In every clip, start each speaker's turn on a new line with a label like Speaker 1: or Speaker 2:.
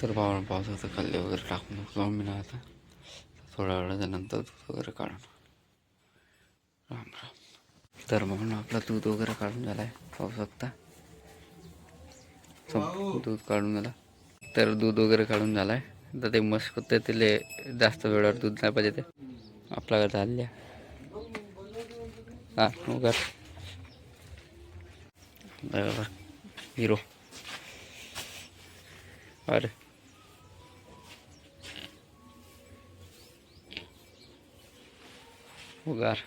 Speaker 1: तर पावसाचं खाल्ले वगैरे टाकून लावून मी ना आता थोड्या वेळानंतर दूध वगैरे काढून राम राम. तर म्हणून आपला दूध वगैरे काढून झाला आहे पाहू शकता. दूध काढून झाला. तर दूध वगैरे काढून झाला आहे. तर ते मस्त होते तिले जास्त वेळावर दूध नाही पाहिजे. ते आपल्याकडे झाल्या हा वगैरे हिरो अरे उगार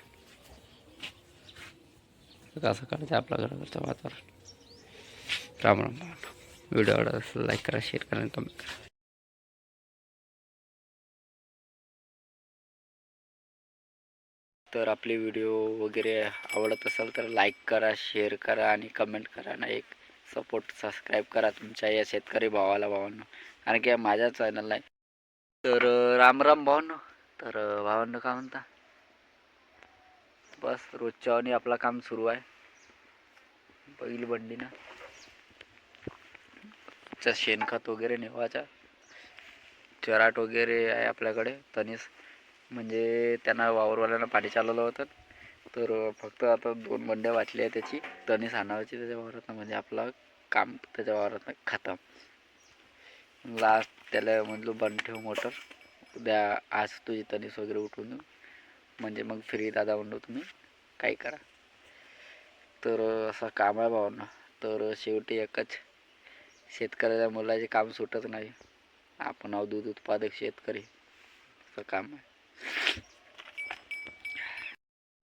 Speaker 1: कसं काढायचं आपल्या घराकडचं वातावरण. राम राम. व्हिडिओ आवडत असेल लाईक करा, शेअर करा आणि कमेंट करा. तर आपले व्हिडिओ वगैरे आवडत असेल तर लाईक करा, शेअर करा आणि कमेंट करा ना. एक सपोर्ट सबस्क्राईब करा तुमच्या या शेतकरी भावांनो, कारण की माझ्या चॅनलला आहे. तर राम राम भावांनो. तर भावांनो काय म्हणता. बस रोजच्या आणि आपला काम सुरू आहे. बैल बंडीनं शेणखत वगैरे नेवायचा. चराट वगैरे आहे आपल्याकडे. तनिस म्हणजे त्यांना वावरवाल्यांना पाणी चालवलं होतं. तर फक्त आता 2 बंड्या वाचल्या आहे त्याची. तनिस आणावायची त्याच्या वावरात, म्हणजे आपलं काम त्याच्या वावरात खतम. लास्ट त्याला म्हटलं बंद ठेव मोटर, उद्या आज तुझी तनिस वगैरे उठवून देऊ, म्हणजे मग फ्री दादा म्हणलो तुम्ही काही करा. तर असं काम आहे भावांना. तर शेवटी एकच, शेतकऱ्याच्या मुलाचे काम सुटत नाही. आपण आहोत दूध उत्पादक शेतकरी, असं काम आहे.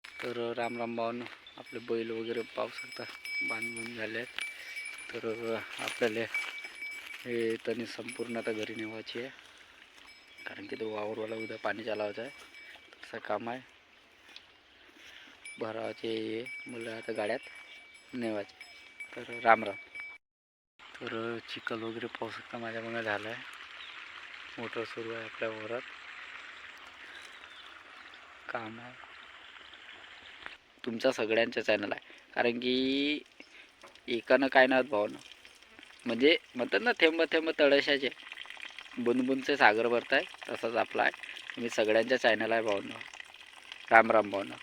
Speaker 1: तर राम राम भावांनो. आपले बैल वगैरे पाहू शकता बांधून झाले आहेत. तर आपल्याला हे तणी संपूर्ण आता घरी नेवायची आहे, कारण की तो वावरवाला उद्या पाणी चालवायचं आहे. तसं काम आहे. भरावाचे मुलं आता गाड्यात नेवायचे. तर राम राम. तर चिखल वगैरे पाहू शकता माझ्याकडून झालं आहे. मोटर सुरू आहे आपल्या वावरात, काम आहे. तुमचा सगळ्यांचा चॅनल आहे, कारण की एकानं काय नाही भावना, म्हणजे म्हणतात ना थेंब थेंब तळशाचे बुनबुनचे सागर भरताय, तसंच आपला आहे. तुम्ही सगळ्यांच्या चॅनल आहे भावना. राम राम भावना.